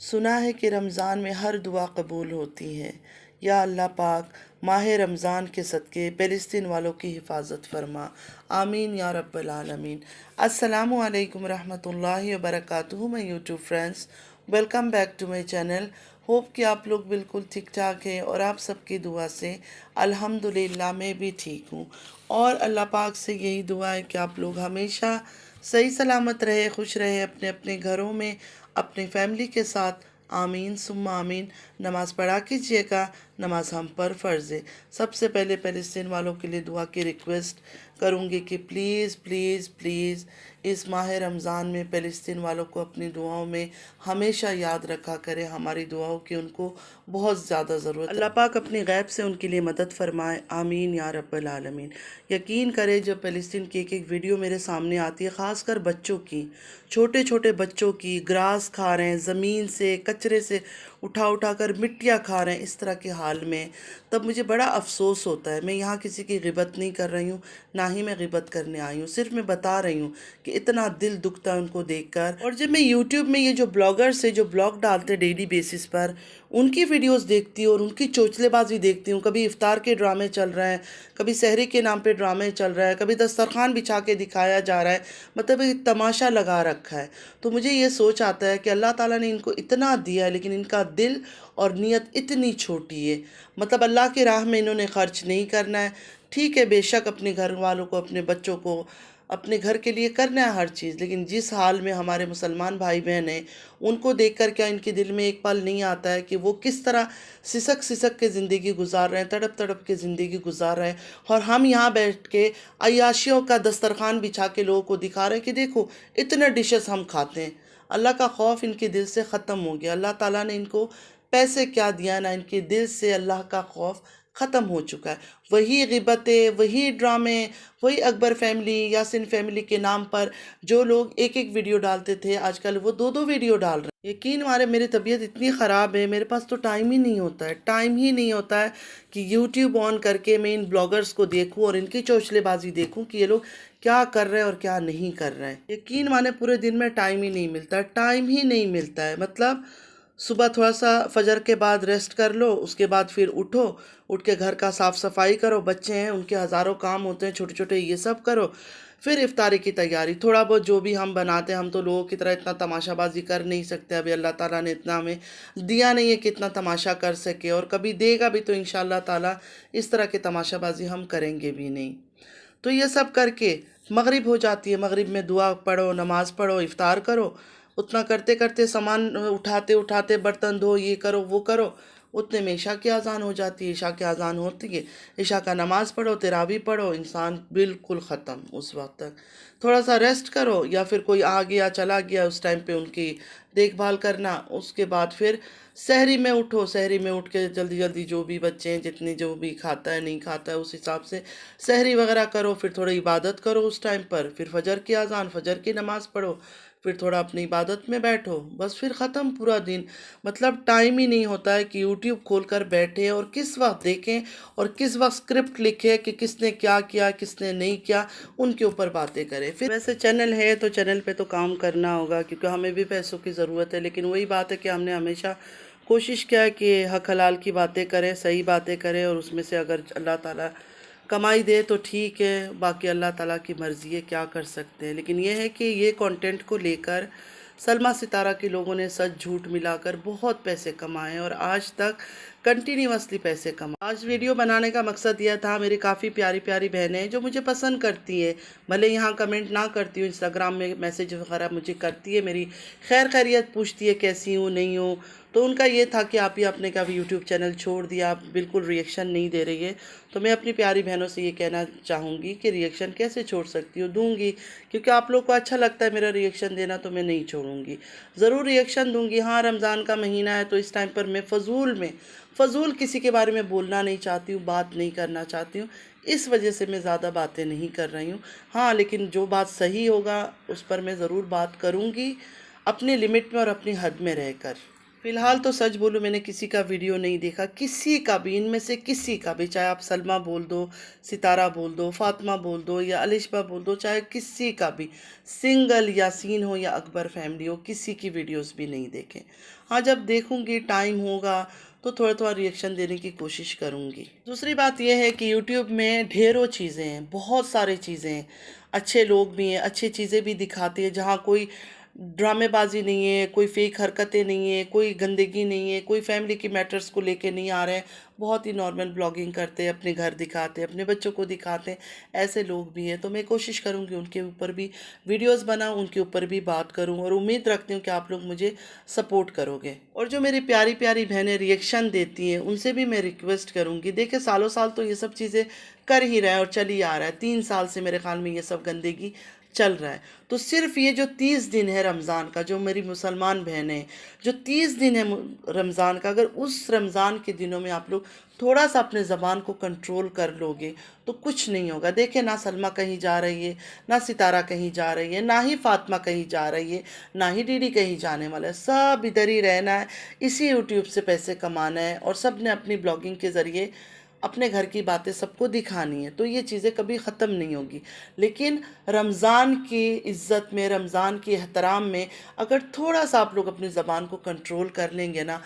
سنا ہے کہ رمضان میں ہر دعا قبول ہوتی ہے۔ یا اللہ پاک ماہ رمضان کے صدقے فلسطین والوں کی حفاظت فرما، آمین یا رب العالمین۔ السلام علیکم رحمۃ اللہ وبرکاتہ my YouTube friends, welcome back to my channel. Hope کہ آپ لوگ بالکل ٹھیک ٹھاک ہیں اور آپ سب کی دعا سے الحمدللہ میں بھی ٹھیک ہوں، اور اللہ پاک سے یہی دعا ہے کہ آپ لوگ ہمیشہ صحیح سلامت رہے، خوش رہے اپنے اپنے گھروں میں، اپنی فیملی کے ساتھ، آمین ثم آمین۔ نماز پڑھا کیجیے گا، نماز ہم پر فرض ہے۔ سب سے پہلے فلسطین والوں کے لیے دعا کی ریکویسٹ کروں گی کہ پلیز پلیز پلیز اس ماہ رمضان میں فلسطین والوں کو اپنی دعاؤں میں ہمیشہ یاد رکھا کرے، ہماری دعاؤں کی ان کو بہت زیادہ ضرورت ہے۔ اللہ پاک اپنی غیب سے ان کے لیے مدد فرمائے، آمین یا رب العالمین۔ یقین کرے جب فلسطین کی ایک ایک ویڈیو میرے سامنے آتی ہے، خاص کر بچوں کی، چھوٹے چھوٹے بچوں کی، گراس کھا رہے ہیں، زمین سے کچرے سے اٹھا کر مٹیاں کھا رہے ہیں، اس طرح کے حال میں، تب مجھے بڑا افسوس ہوتا ہے۔ میں یہاں کسی کی غیبت نہیں کر رہی ہوں، نہ ہی میں غیبت کرنے آئی ہوں، صرف میں بتا رہی ہوں کہ اتنا دل دکھتا ہے ان کو دیکھ کر۔ اور جب میں یوٹیوب میں یہ جو بلاگرز ہیں جو بلاگ ڈالتے ڈیلی بیسس پر، ان کی ویڈیوز دیکھتی ہوں اور ان کی چوچلے بازی دیکھتی ہوں، کبھی افطار کے ڈرامے چل رہے ہیں، کبھی سحری کے نام پہ ڈرامے چل رہے ہیں، کبھی دسترخوان بچھا کے دکھایا جا رہا ہے، مطلب ایک تماشا لگا رکھا ہے۔ تو مجھے یہ سوچ آتا ہے کہ اللہ تعالیٰ نے ان کو اتنا دیا ہے لیکن ان کا دل اور نیت اتنی چھوٹی ہے، مطلب اللہ کی راہ میں انہوں نے خرچ نہیں کرنا ہے۔ ٹھیک ہے، بے شک اپنے گھر والوں کو، اپنے بچوں کو، اپنے گھر کے لیے کرنا ہے ہر چیز، لیکن جس حال میں ہمارے مسلمان بھائی بہن ہیں، ان کو دیکھ کر کیا ان کے دل میں ایک پل نہیں آتا ہے کہ وہ کس طرح سسک سسک کے زندگی گزار رہے ہیں، تڑپ تڑپ کے زندگی گزار رہے ہیں، اور ہم یہاں بیٹھ کے عیاشیوں کا دسترخوان بچھا کے لوگوں کو دکھا رہے ہیں کہ دیکھو اتنے ڈشز ہم کھاتے ہیں۔ اللہ کا خوف ان کے دل سے ختم ہو گیا۔ اللہ تعالیٰ نے ان کو پیسے کیا دیا نا، ان کے دل سے اللہ کا خوف ختم ہو چکا ہے۔ وہی غیبتیں، وہی ڈرامے، وہی اکبر فیملی، یاسین فیملی کے نام پر جو لوگ ایک ایک ویڈیو ڈالتے تھے، آج کل وہ دو دو ویڈیو ڈال رہے ہیں۔ یقین مارے میری طبیعت اتنی خراب ہے، میرے پاس تو ٹائم ہی نہیں ہوتا ہے، ٹائم ہی نہیں ہوتا ہے کہ یوٹیوب آن کر کے میں ان بلاگرز کو دیکھوں اور ان کی چوچلے بازی دیکھوں کہ یہ لوگ کیا کر رہے ہیں اور کیا نہیں کر رہے ہیں۔ یقین مانے پورے دن میں ٹائم ہی نہیں ملتا ہے، ٹائم ہی نہیں ملتا ہے۔ مطلب صبح تھوڑا سا فجر کے بعد ریسٹ کر لو، اس کے بعد پھر اٹھو، اٹھ کے گھر کا صاف صفائی کرو، بچے ہیں ان کے ہزاروں کام ہوتے ہیں چھوٹے چھوٹے، یہ سب کرو، پھر افطاری کی تیاری، تھوڑا بہت جو بھی ہم بناتے ہیں، ہم تو لوگوں کی طرح اتنا تماشا بازی کر نہیں سکتے، ابھی اللہ تعالیٰ نے اتنا ہمیں دیا نہیں ہے کہ اتنا تماشا کر سکے، اور کبھی دے گا بھی تو انشاءاللہ تعالیٰ اس طرح کے تماشا بازی ہم کریں گے بھی نہیں۔ تو یہ سب کر کے مغرب ہو جاتی ہے، مغرب میں دعا پڑھو، نماز پڑھو، افطار کرو، اتنا کرتے کرتے سامان اٹھاتے اٹھاتے برتن دھو، یہ کرو وہ کرو، اتنے میں عشاء کی اذان ہو جاتی ہے۔ عشاء کی اذان ہوتی ہے، عشاء کا نماز پڑھو، تراویح پڑھو، انسان بالکل ختم اس وقت تک۔ تھوڑا سا ریسٹ کرو، یا پھر کوئی آ گیا چلا گیا اس ٹائم پہ ان کی دیکھ بھال کرنا، اس کے بعد پھر سحری میں اٹھو، سحری میں اٹھ کے جلدی جلدی جو بھی بچے ہیں، جتنے جو بھی کھاتا ہے نہیں کھاتا ہے اس حساب سے سحری وغیرہ کرو، پھر تھوڑا عبادت کرو اس ٹائم پر، پھر فجر کی اذان، فجر کی نماز پڑھو، پھر تھوڑا اپنی عبادت میں بیٹھو، بس پھر ختم پورا دن۔ مطلب ٹائم ہی نہیں ہوتا ہے کہ یوٹیوب کھول کر بیٹھے اور کس وقت دیکھیں اور کس وقت اسکرپٹ لکھے کہ کس نے کیا کیا، کس نے نہیں کیا، ان کے اوپر باتیں کریں۔ پھر ویسے چینل ہے تو چینل پہ تو کام کرنا ہوگا کیونکہ ہمیں بھی پیسوں کی ضرورت ہے، لیکن وہی بات ہے کہ ہم نے ہمیشہ کوشش کیا ہے کہ حق حلال کی باتیں کریں، صحیح باتیں کریں، اور اس میں سے اگر اللہ تعالیٰ کمائی دے تو ٹھیک ہے، باقی اللہ تعالیٰ کی مرضی ہے، کیا کر سکتے ہیں۔ لیکن یہ ہے کہ یہ کنٹینٹ کو لے کر سلمیٰ ستارہ کے لوگوں نے سچ جھوٹ ملا کر بہت پیسے کمائے اور آج تک کنٹینیوسلی پیسے کمائے۔ آج ویڈیو بنانے کا مقصد یہ تھا، میری کافی پیاری پیاری بہنیں ہیں جو مجھے پسند کرتی ہیں، بھلے یہاں کمنٹ نہ کرتی ہوں، انسٹاگرام میں میسیج وغیرہ مجھے کرتی ہے، میری خیر خیریت پوچھتی ہے کیسی ہوں نہیں ہوں، تو ان کا یہ تھا کہ آپ نے کا یوٹیوب چینل چھوڑ دیا، آپ بالکل ریئیکشن نہیں دے رہی ہے۔ تو میں اپنی پیاری بہنوں سے یہ کہنا چاہوں گی کہ ریئیکشن کیسے چھوڑ سکتی ہوں، دوں گی، کیونکہ آپ لوگ کو اچھا لگتا ہے میرا ریئیکشن دینا، تو میں نہیں چھوڑوں گی، ضرور ریئیکشن دوں گی۔ ہاں، رمضان کا مہینہ ہے تو اس ٹائم پر میں فضول کسی کے بارے میں بولنا نہیں چاہتی ہوں، بات نہیں کرنا چاہتی ہوں، اس وجہ سے میں زیادہ باتیں نہیں کر رہی ہوں۔ ہاں، لیکن جو بات صحیح ہوگا اس پر میں ضرور بات کروں گی، اپنے لمٹ میں اور اپنی حد میں رہ کر۔ فی الحال تو سچ بولوں میں نے کسی کا ویڈیو نہیں دیکھا، کسی کا بھی، ان میں سے کسی کا بھی، چاہے آپ سلمہ بول دو، ستارہ بول دو، فاطمہ بول دو یا الشبہ بول دو، چاہے کسی کا بھی، سنگل یاسین ہو یا اکبر فیملی ہو، کسی کی ویڈیوز بھی نہیں دیکھیں۔ ہاں جب دیکھوں گی، ٹائم ہوگا تو تھوڑا تھوڑا ریئیکشن دینے کی کوشش کروں گی۔ دوسری بات یہ ہے کہ یوٹیوب میں ڈھیروں چیزیں ہیں، بہت ساری چیزیں ہیں، اچھے لوگ بھی ہیں، اچھی چیزیں بھی دکھاتے ہیں، جہاں کوئی ڈرامے بازی نہیں ہے، کوئی فیک حرکتیں نہیں ہیں، کوئی گندگی نہیں ہے، کوئی فیملی کی میٹرز کو لے کے نہیں آ رہے ہیں، بہت ہی نارمل بلاگنگ کرتے ہیں، اپنے گھر دکھاتے ہیں، اپنے بچوں کو دکھاتے ہیں، ایسے لوگ بھی ہیں۔ تو میں کوشش کروں گی ان کے اوپر بھی ویڈیوز بناؤں، ان کے اوپر بھی بات کروں، اور امید رکھتی ہوں کہ آپ لوگ مجھے سپورٹ کرو گے۔ اور جو میری پیاری پیاری بہنیں ریئیکشن دیتی ہیں، ان سے بھی میں ریکویسٹ کروں گی، دیکھیں سالوں سال تو یہ سب چیزیں کر ہی رہے ہیں اور چل ہی آ رہا ہے، 3 سال سے میرے خیال میں یہ سب گندگی چل رہا ہے۔ تو صرف یہ جو 30 دن ہے رمضان کا، جو میری مسلمان بہنیں، جو 30 دن ہے رمضان کا، اگر اس رمضان کے دنوں میں آپ لوگ تھوڑا سا اپنے زبان کو کنٹرول کر لو گے تو کچھ نہیں ہوگا۔ دیکھیں نہ سلمہ کہیں جا رہی ہے، نہ ستارہ کہیں جا رہی ہے، نہ ہی فاطمہ کہیں جا رہی ہے، نہ ہی ڈیڈی کہیں جانے والا ہے، سب ادھر ہی رہنا ہے، اسی یوٹیوب سے پیسے کمانا ہے، اور سب نے اپنی بلاگنگ کے ذریعے اپنے گھر کی باتیں سب کو دکھانی ہے، تو یہ چیزیں کبھی ختم نہیں ہوگی۔ لیکن رمضان کی عزت میں، رمضان کی احترام میں اگر تھوڑا سا آپ لوگ اپنی زبان کو کنٹرول کر لیں گے نا،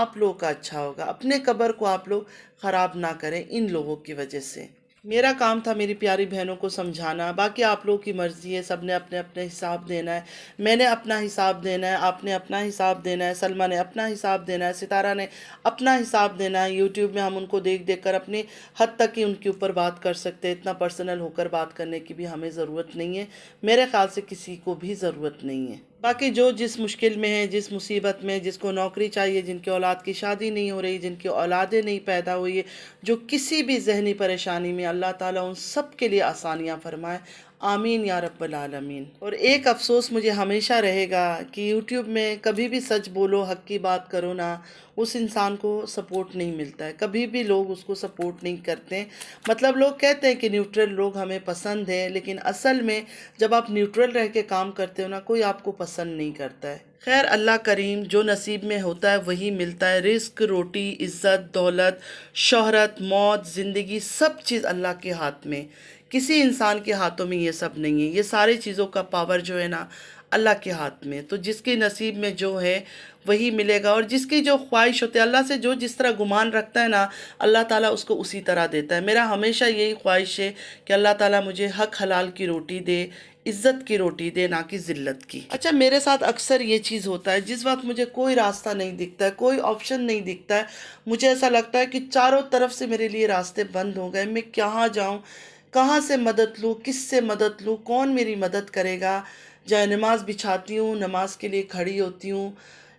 آپ لوگوں کا اچھا ہوگا، اپنے قبر کو آپ لوگ خراب نہ کریں ان لوگوں کی وجہ سے۔ میرا کام تھا میری پیاری بہنوں کو سمجھانا، باقی آپ لوگوں کی مرضی ہے، سب نے اپنے اپنے حساب دینا ہے، میں نے اپنا حساب دینا ہے، آپ نے اپنا حساب دینا ہے، سلمہ نے اپنا حساب دینا ہے، ستارہ نے اپنا حساب دینا ہے۔ یوٹیوب میں ہم ان کو دیکھ دیکھ کر اپنی حد تک ہی ان کے اوپر بات کر سکتے ہیں، اتنا پرسنل ہو کر بات کرنے کی بھی ہمیں ضرورت نہیں ہے، میرے خیال سے کسی کو بھی ضرورت نہیں ہے۔ باقی جو جس مشکل میں ہے، جس مصیبت میں، جس کو نوکری چاہیے، جن کی اولاد کی شادی نہیں ہو رہی، جن کی اولادیں نہیں پیدا ہوئی ہے، جو کسی بھی ذہنی پریشانی میں، اللہ تعالیٰ ان سب کے لیے آسانیاں فرمائے، آمین یا رب العالمین۔ اور ایک افسوس مجھے ہمیشہ رہے گا کہ یوٹیوب میں کبھی بھی سچ بولو، حق کی بات کرو نا، اس انسان کو سپورٹ نہیں ملتا ہے، کبھی بھی لوگ اس کو سپورٹ نہیں کرتے ہیں۔ مطلب لوگ کہتے ہیں کہ نیوٹرل لوگ ہمیں پسند ہیں، لیکن اصل میں جب آپ نیوٹرل رہ کے کام کرتے ہو نا، کوئی آپ کو پسند نہیں کرتا ہے۔ خیر اللہ کریم، جو نصیب میں ہوتا ہے وہی ملتا ہے، رزق، روٹی، عزت، دولت، شہرت، موت، زندگی، سب چیز اللہ کے ہاتھ میں، کسی انسان کے ہاتھوں میں یہ سب نہیں ہے۔ یہ ساری چیزوں کا پاور جو ہے نا اللہ کے ہاتھ میں، تو جس کے نصیب میں جو ہے وہی ملے گا، اور جس کی جو خواہش ہوتی ہے، اللہ سے جو جس طرح گمان رکھتا ہے نا، اللہ تعالیٰ اس کو اسی طرح دیتا ہے۔ میرا ہمیشہ یہی خواہش ہے کہ اللہ تعالیٰ مجھے حق حلال کی روٹی دے، عزت کی روٹی دے، نہ کہ ذلت کی۔ اچھا میرے ساتھ اکثر یہ چیز ہوتا ہے، جس وقت مجھے کوئی راستہ نہیں دکھتا ہے، کوئی آپشن نہیں دکھتا ہے، مجھے ایسا لگتا ہے کہ چاروں طرف سے میرے لیے راستے بند ہو گئے، میں کہاں جاؤں، کہاں سے مدد لوں، کس سے مدد لوں، کون میری مدد کرے گا۔ جائے نماز بچھاتی ہوں، نماز کے لیے کھڑی ہوتی ہوں،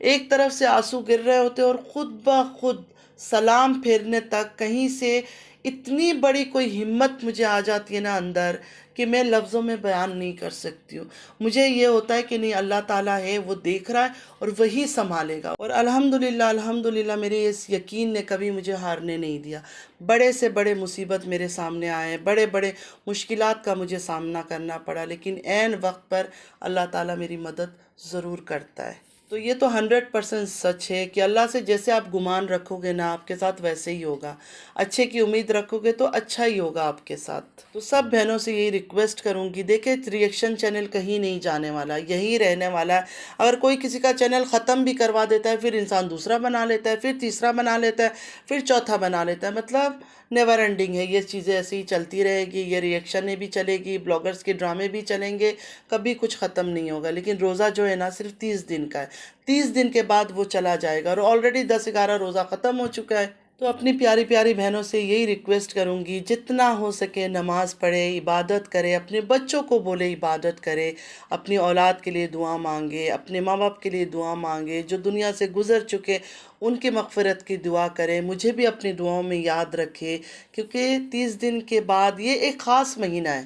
ایک طرف سے آنسو گر رہے ہوتے اور خود بخود سلام پھیرنے تک کہیں سے اتنی بڑی کوئی ہمت مجھے آ جاتی ہے نا اندر، کہ میں لفظوں میں بیان نہیں کر سکتی ہوں۔ مجھے یہ ہوتا ہے کہ نہیں، اللہ تعالیٰ ہے، وہ دیکھ رہا ہے اور وہی سنبھالے گا، اور الحمدللہ الحمدللہ میرے اس یقین نے کبھی مجھے ہارنے نہیں دیا۔ بڑے سے بڑے مصیبت میرے سامنے آئے، بڑے بڑے مشکلات کا مجھے سامنا کرنا پڑا، لیکن عین وقت پر اللہ تعالیٰ میری مدد ضرور کرتا ہے۔ تو یہ تو 100% سچ ہے کہ اللہ سے جیسے آپ گمان رکھو گے نا، آپ کے ساتھ ویسے ہی ہوگا، اچھے کی امید رکھو گے تو اچھا ہی ہوگا آپ کے ساتھ۔ تو سب بہنوں سے یہی ریکویسٹ کروں گی، دیکھیں ریئیکشن چینل کہیں نہیں جانے والا، یہی رہنے والا ہے۔ اگر کوئی کسی کا چینل ختم بھی کروا دیتا ہے، پھر انسان دوسرا بنا لیتا ہے، پھر تیسرا بنا لیتا ہے، پھر چوتھا بنا لیتا ہے، مطلب نیور اینڈنگ ہے، یہ چیزیں ایسے ہی چلتی رہے گی، یہ ریئیکشنیں بھی چلے گی، بلاگرز کے ڈرامے بھی چلیں گے، کبھی کچھ ختم نہیں ہوگا۔ لیکن روزہ جو ہے نا صرف 30 دن کا ہے، 30 دن کے بعد وہ چلا جائے گا، اور آلریڈی 10-11 روزہ ختم ہو چکا ہے۔ تو اپنی پیاری پیاری بہنوں سے یہی ریکویسٹ کروں گی، جتنا ہو سکے نماز پڑھے، عبادت کرے، اپنے بچوں کو بولے عبادت کرے، اپنی اولاد کے لیے دعا مانگے، اپنے ماں باپ کے لیے دعا مانگے، جو دنیا سے گزر چکے ان کی مغفرت کی دعا کرے، مجھے بھی اپنی دعاؤں میں یاد رکھے، کیونکہ 30 دن کے بعد یہ ایک خاص مہینہ ہے،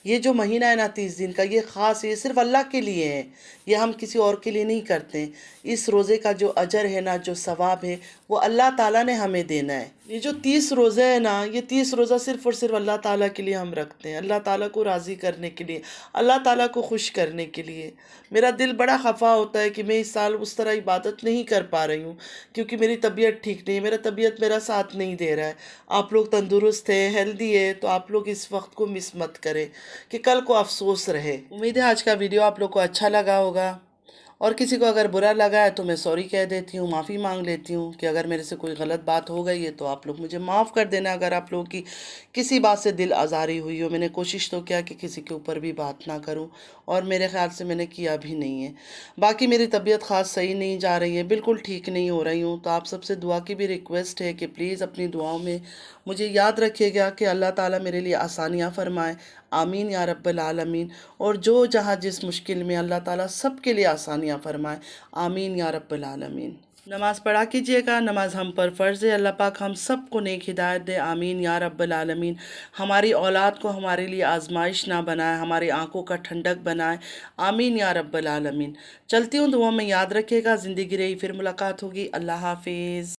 یہ جو مہینہ ہے نا 30 دن کا، یہ خاص ہے، یہ صرف اللہ کے لیے ہے، یہ ہم کسی اور کے لیے نہیں کرتے۔ اس روزے کا جو اجر ہے نا، جو ثواب ہے، وہ اللہ تعالیٰ نے ہمیں دینا ہے۔ یہ جو 30 روزے ہیں نا، یہ 30 روزہ صرف اور صرف اللہ تعالیٰ کے لیے ہم رکھتے ہیں، اللہ تعالیٰ کو راضی کرنے کے لیے، اللہ تعالیٰ کو خوش کرنے کے لیے۔ میرا دل بڑا خفا ہوتا ہے کہ میں اس سال اس طرح عبادت نہیں کر پا رہی ہوں، کیونکہ میری طبیعت ٹھیک نہیں ہے، میرا طبیعت میرا ساتھ نہیں دے رہا ہے۔ آپ لوگ تندرست ہیں، ہیلدی ہے، تو آپ لوگ اس وقت کو مس مت کریں کہ کل کو افسوس رہے۔ امید ہے آج کا ویڈیو آپ لوگ کو اچھا لگا ہوگا، اور کسی کو اگر برا لگا ہے تو میں سوری کہہ دیتی ہوں، معافی مانگ لیتی ہوں کہ اگر میرے سے کوئی غلط بات ہو گئی ہے تو آپ لوگ مجھے معاف کر دینا۔ اگر آپ لوگوں کی کسی بات سے دل آزاری ہوئی ہو، میں نے کوشش تو کیا کہ کسی کے اوپر بھی بات نہ کروں، اور میرے خیال سے میں نے کیا بھی نہیں ہے۔ باقی میری طبیعت خاص صحیح نہیں جا رہی ہے، بالکل ٹھیک نہیں ہو رہی ہوں، تو آپ سب سے دعا کی بھی ریکویسٹ ہے کہ پلیز اپنی دعاؤں میں مجھے یاد رکھیے گا کہ اللہ تعالیٰ میرے لیے آسانیاں فرمائے، آمین یا رب العالمین۔ اور جو جہاں جس مشکل میں، اللہ تعالیٰ سب کے لیے آسانیاں فرمائے، آمین یا رب العالمین۔ نماز پڑھا کیجئے گا، نماز ہم پر فرض ہے، اللہ پاک ہم سب کو نیک ہدایت دے، آمین یا رب العالمین۔ ہماری اولاد کو ہمارے لیے آزمائش نہ بنائے، ہماری آنکھوں کا ٹھنڈک بنائے، آمین یا رب العالمین۔ چلتی ہوں، دعا میں یاد رکھیے گا، زندگی رہی پھر ملاقات ہوگی، اللہ حافظ۔